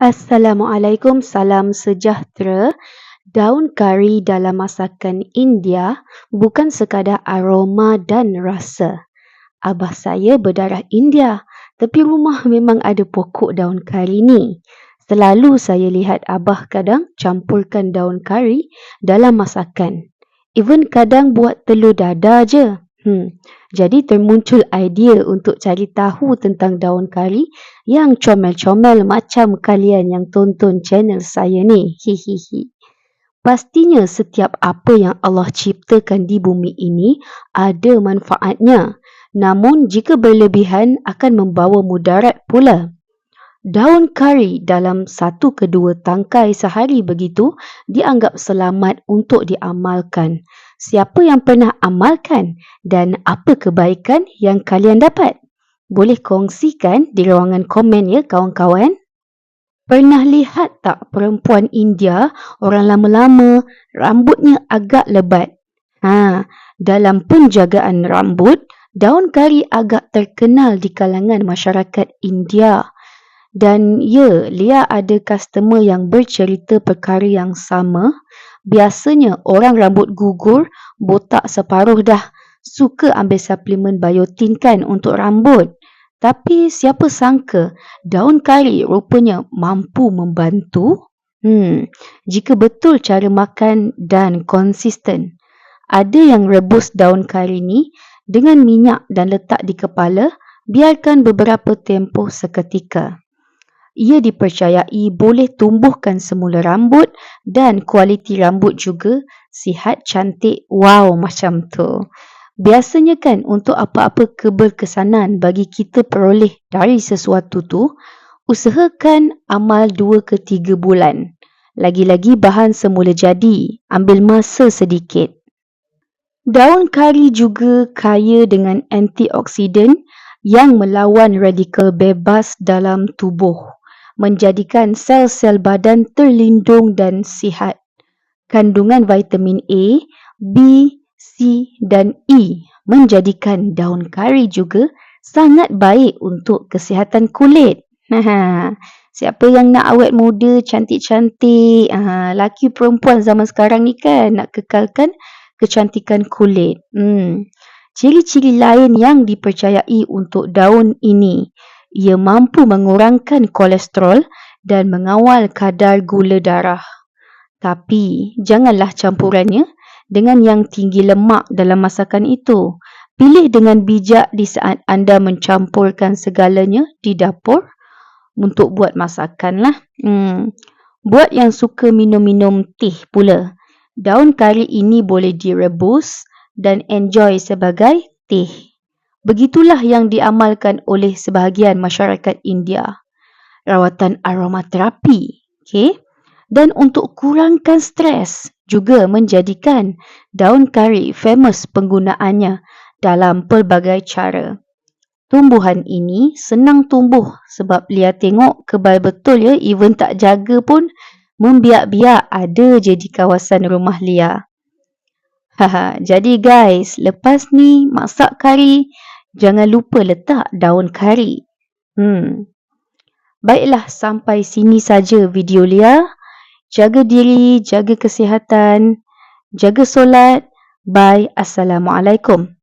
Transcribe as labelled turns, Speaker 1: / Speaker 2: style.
Speaker 1: Assalamualaikum, salam sejahtera. Daun kari dalam masakan India bukan sekadar aroma dan rasa. Abah saya berdarah India, tapi rumah memang ada pokok daun kari ni. Selalu saya lihat abah kadang campurkan daun kari dalam masakan. Even kadang buat telur dadar je. Jadi termuncul idea untuk cari tahu tentang daun kari yang comel-comel macam kalian yang tonton channel saya ni. Hihihi. Pastinya setiap apa yang Allah ciptakan di bumi ini ada manfaatnya. Namun jika berlebihan akan membawa mudarat pula. Daun kari dalam 1 ke 2 tangkai sehari begitu dianggap selamat untuk diamalkan. Siapa yang pernah amalkan dan apa kebaikan yang kalian dapat? Boleh kongsikan di ruangan komen ya kawan-kawan. Pernah lihat tak perempuan India orang lama-lama rambutnya agak lebat? Dalam penjagaan rambut, daun kari agak terkenal di kalangan masyarakat India. Dan ya, Lia ada customer yang bercerita perkara yang sama. Biasanya orang rambut gugur, botak separuh dah, suka ambil suplemen biotin kan untuk rambut. Tapi siapa sangka daun kari rupanya mampu membantu? Jika betul cara makan dan konsisten. Ada yang rebus daun kari ni dengan minyak dan letak di kepala, biarkan beberapa tempoh seketika. Ia dipercayai boleh tumbuhkan semula rambut dan kualiti rambut juga sihat cantik. Wow, macam tu. Biasanya kan untuk apa-apa keberkesanan bagi kita peroleh dari sesuatu tu, usahakan amal 2 ke 3 bulan. Lagi-lagi bahan semula jadi, ambil masa sedikit. Daun kari juga kaya dengan antioksidan yang melawan radikal bebas dalam tubuh, menjadikan sel-sel badan terlindung dan sihat. Kandungan vitamin A, B, C dan E menjadikan daun kari juga sangat baik untuk kesihatan kulit. Siapa yang nak awet muda, cantik-cantik, laki perempuan zaman sekarang ni kan nak kekalkan kecantikan kulit. Ciri-ciri lain yang dipercayai untuk daun ini, ia mampu mengurangkan kolesterol dan mengawal kadar gula darah. Tapi janganlah campurannya dengan yang tinggi lemak dalam masakan itu. Pilih dengan bijak di saat anda mencampurkan segalanya di dapur untuk buat masakan lah. Buat yang suka minum-minum teh pula, daun kari ini boleh direbus dan enjoy sebagai teh. Begitulah yang diamalkan oleh sebahagian masyarakat India. Rawatan aromaterapi, dan untuk kurangkan stres juga menjadikan daun kari famous penggunaannya dalam pelbagai cara. Tumbuhan ini senang tumbuh sebab Lia tengok kebal betul ya, even tak jaga pun membiak-biak ada je di kawasan rumah Lia. Jadi guys, lepas ni masak kari, jangan lupa letak daun kari. Baiklah, sampai sini saja video Lia. Jaga diri, jaga kesihatan, jaga solat. Bye. Assalamualaikum.